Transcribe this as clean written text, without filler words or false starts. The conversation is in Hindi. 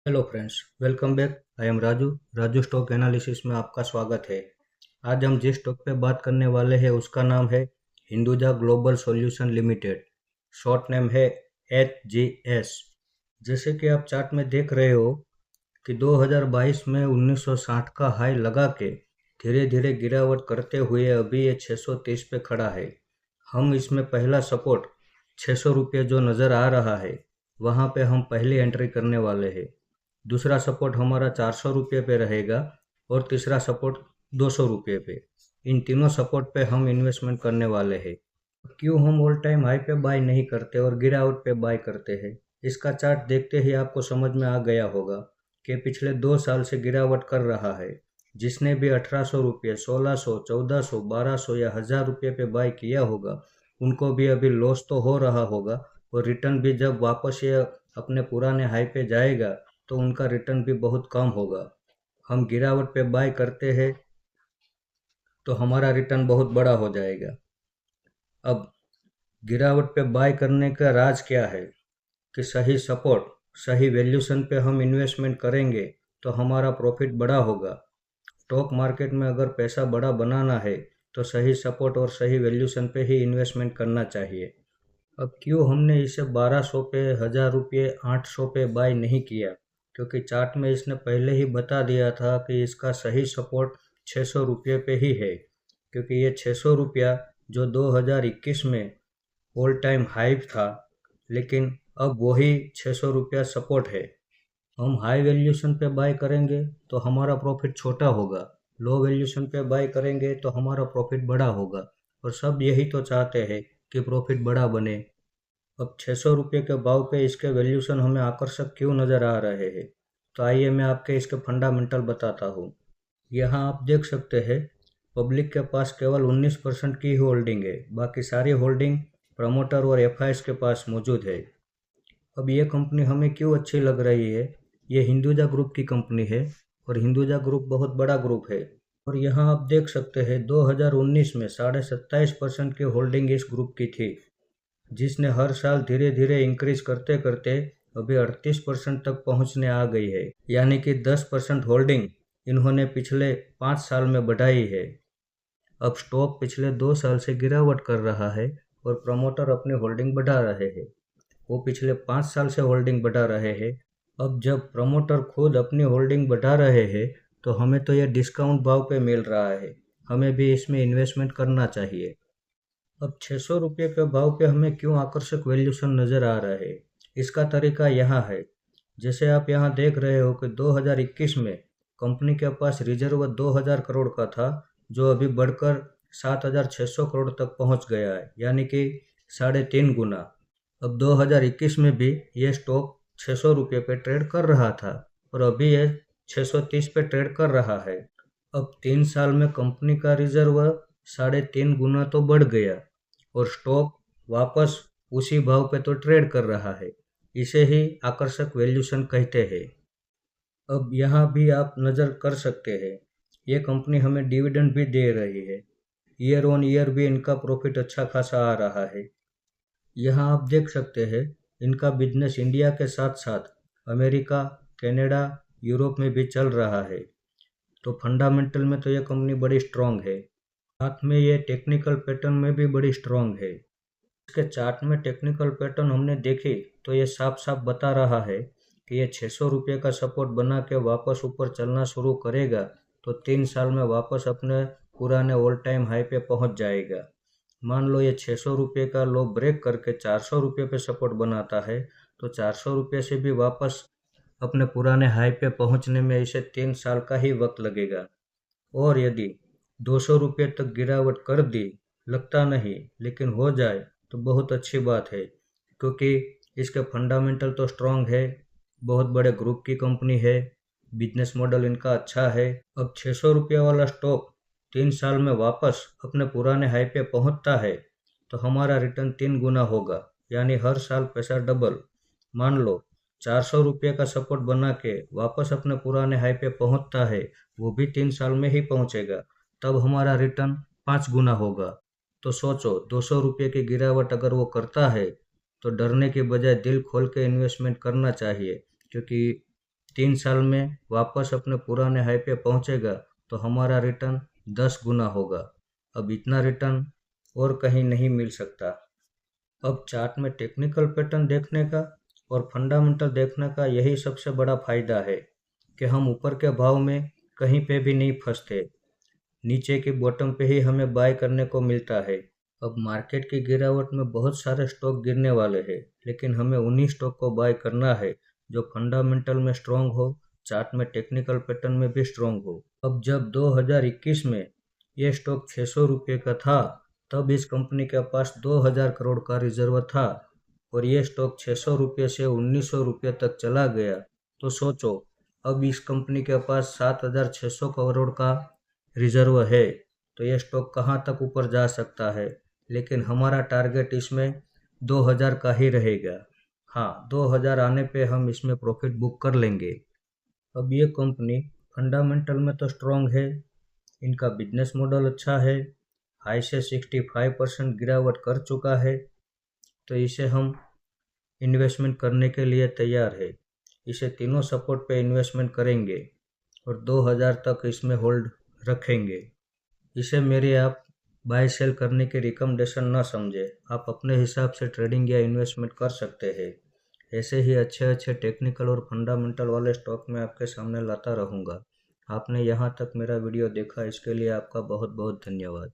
Hello friends, welcome back. I am Raju. Raju stock analysis में आपका स्वागत है। आज हम जिस स्टॉक पे बात करने वाले हैं उसका नाम है Hinduja global solution limited. Short name है HGS। जैसे कि आप चार्ट में देख रहे हो कि 2022 में 1960 का हाई लगा के धीरे धीरे गिरावट करते हुए अभी ये 630 पे खड़ा है। हम इसमें पहला सपोर्ट 600 रुपये जो नज़र आ रहा है वहाँ पे हम पहली एंट्री करने वाले हैं। दूसरा सपोर्ट हमारा 400 रुपये पे रहेगा और तीसरा सपोर्ट 200 रुपये पे। इन तीनों सपोर्ट पे हम इन्वेस्टमेंट करने वाले हैं। क्यों हम ऑल टाइम हाई पे बाय नहीं करते और गिरावट पे बाय करते हैं, इसका चार्ट देखते ही आपको समझ में आ गया होगा कि पिछले 2 साल से गिरावट कर रहा है। जिसने भी 1800 रुपये, 1600, 1400, 1200 या 1000 रुपये पे बाय किया होगा उनको भी अभी लॉस तो हो रहा होगा, और रिटर्न भी जब वापस ये अपने पुराने हाई पे जाएगा तो उनका रिटर्न भी बहुत कम होगा। हम गिरावट पे बाय करते हैं तो हमारा रिटर्न बहुत बड़ा हो जाएगा। अब गिरावट पे बाय करने का राज क्या है कि सही सपोर्ट, सही वैल्यूशन पे हम इन्वेस्टमेंट करेंगे तो हमारा प्रॉफिट बड़ा होगा। स्टॉक मार्केट में अगर पैसा बड़ा बनाना है तो सही सपोर्ट और सही वैल्यूशन पे ही इन्वेस्टमेंट करना चाहिए। अब क्यों हमने इसे 1200 पे, 1000 रुपये, 800 पे बाय नहीं किया? क्योंकि चार्ट में इसने पहले ही बता दिया था कि इसका सही सपोर्ट 600 रुपये पे ही है। क्योंकि ये 600 रुपया जो 2021 में ऑल टाइम हाई था, लेकिन अब वही 600 रुपया सपोर्ट है। हम हाई वैल्यूशन पे बाय करेंगे तो हमारा प्रॉफिट छोटा होगा, लो वैल्यूशन पे बाय करेंगे तो हमारा प्रॉफिट बड़ा होगा, और सब यही तो चाहते हैं कि प्रॉफिट बड़ा बने। अब 600 रुपये के भाव पे इसके वैल्यूशन हमें आकर्षक क्यों नज़र आ रहे हैं, तो आइए मैं आपके इसके फंडामेंटल बताता हूँ। यहाँ आप देख सकते हैं पब्लिक के पास केवल 19% की ही होल्डिंग है, बाकी सारी होल्डिंग प्रमोटर और एफआईएस के पास मौजूद है। अब ये कंपनी हमें क्यों अच्छी लग रही है? ये हिंदुजा ग्रुप की कंपनी है और हिंदुजा ग्रुप बहुत बड़ा ग्रुप है। और यहाँ आप देख सकते हैं 2019 में 27.5% की होल्डिंग इस ग्रुप की थी, जिसने हर साल धीरे धीरे इंक्रीज करते करते अभी 38% तक पहुंचने आ गई है। यानी कि 10% होल्डिंग इन्होंने पिछले 5 साल में बढ़ाई है। अब स्टॉक पिछले 2 साल से गिरावट कर रहा है और प्रमोटर अपनी होल्डिंग बढ़ा रहे हैं। वो पिछले 5 साल से होल्डिंग बढ़ा रहे हैं। अब जब प्रमोटर खुद अपनी होल्डिंग बढ़ा रहे हैं तो हमें तो यह डिस्काउंट भाव पे मिल रहा है, हमें भी इसमें इन्वेस्टमेंट करना चाहिए। अब 600 रुपये के भाव पे हमें क्यों आकर्षक वैल्यूशन नज़र आ रहा है, इसका तरीका यहाँ है। जैसे आप यहाँ देख रहे हो कि 2021 में कंपनी के पास रिजर्व 2000 करोड़ का था, जो अभी बढ़कर 7600 करोड़ तक पहुँच गया है, यानी कि 3.5 गुना। अब 2021 में भी ये स्टॉक 600 रुपये पे ट्रेड कर रहा था और अभी ये 630 पे ट्रेड कर रहा है। अब 3 साल में कंपनी का रिजर्व 3.5 गुना तो बढ़ गया और स्टॉक वापस उसी भाव पे तो ट्रेड कर रहा है। इसे ही आकर्षक वैल्यूशन कहते हैं। अब यहाँ भी आप नज़र कर सकते हैं, ये कंपनी हमें डिविडेंड भी दे रही है। ईयर ऑन ईयर भी इनका प्रॉफिट अच्छा खासा आ रहा है। यहाँ आप देख सकते हैं इनका बिजनेस इंडिया के साथ साथ अमेरिका, कनाडा, यूरोप में भी चल रहा है। तो फंडामेंटल में तो ये कंपनी बड़ी स्ट्रांग है। साथ में ये टेक्निकल पैटर्न में भी बड़ी स्ट्रांग है। इसके चार्ट में टेक्निकल पैटर्न हमने देखे तो ये साफ साफ बता रहा है कि ये 600 रुपये का सपोर्ट बना के वापस ऊपर चलना शुरू करेगा तो 3 साल में वापस अपने पुराने ऑल टाइम हाई पे पहुंच जाएगा। मान लो ये 600 रुपये का लो ब्रेक करके 400 रुपये पे सपोर्ट बनाता है तो 400 रुपये से भी वापस अपने पुराने हाई पे पहुंचने में इसे 3 साल का ही वक्त लगेगा। और यदि 200 रुपये तक गिरावट कर दी, लगता नहीं लेकिन हो जाए तो बहुत अच्छी बात है, क्योंकि इसके फंडामेंटल तो स्ट्रांग है, बहुत बड़े ग्रुप की कंपनी है, बिजनेस मॉडल इनका अच्छा है। अब 600 रुपये वाला स्टॉक 3 साल में वापस अपने पुराने हाई पे पहुंचता है तो हमारा रिटर्न 3 गुना होगा, यानी हर साल पैसा डबल। मान लो 400 रुपये का सपोर्ट बना के वापस अपने पुराने हाई पे पहुंचता है, वो भी 3 साल में ही पहुंचेगा, तब हमारा रिटर्न 5 गुना होगा। तो सोचो 200 रुपये की गिरावट अगर वो करता है तो डरने के बजाय दिल खोल के इन्वेस्टमेंट करना चाहिए, क्योंकि 3 साल में वापस अपने पुराने हाई पे पहुंचेगा तो हमारा रिटर्न 10 गुना होगा। अब इतना रिटर्न और कहीं नहीं मिल सकता। अब चार्ट में टेक्निकल पैटर्न देखने का और फंडामेंटल देखने का यही सबसे बड़ा फायदा है कि हम ऊपर के भाव में कहीं पे भी नहीं फंसते, नीचे की बॉटम पे ही हमें बाय करने को मिलता है। अब मार्केट की गिरावट में बहुत सारे स्टॉक गिरने वाले हैं, लेकिन हमें उन्हीं स्टॉक को बाय करना है जो फंडामेंटल में स्ट्रांग हो, चार्ट में टेक्निकल पैटर्न में भी स्ट्रांग हो। अब जब 2021 में ये स्टॉक 600 रुपये का था, तब इस कंपनी के पास 2000 करोड़ का रिजर्व था और ये स्टॉक 600 रुपये से 1900 रुपये तक चला गया। तो सोचो, अब इस कंपनी के पास 7600 करोड़ का रिजर्व है, तो ये स्टॉक कहाँ तक ऊपर जा सकता है। लेकिन हमारा टारगेट इसमें 2000 का ही रहेगा। हाँ, 2000 आने पे हम इसमें प्रॉफिट बुक कर लेंगे। अब ये कंपनी फंडामेंटल में तो स्ट्रांग है, इनका बिजनेस मॉडल अच्छा है, हाई से 65% गिरावट कर चुका है, तो इसे हम इन्वेस्टमेंट करने के लिए तैयार है। इसे तीनों सपोर्ट पे इन्वेस्टमेंट करेंगे और 2000 तक इसमें होल्ड रखेंगे। इसे मेरे आप बाय सेल करने की रिकमेंडेशन ना समझे, आप अपने हिसाब से ट्रेडिंग या इन्वेस्टमेंट कर सकते हैं। ऐसे ही अच्छे अच्छे टेक्निकल और फंडामेंटल वाले स्टॉक मैं आपके सामने लाता रहूँगा। आपने यहाँ तक मेरा वीडियो देखा, इसके लिए आपका बहुत बहुत धन्यवाद।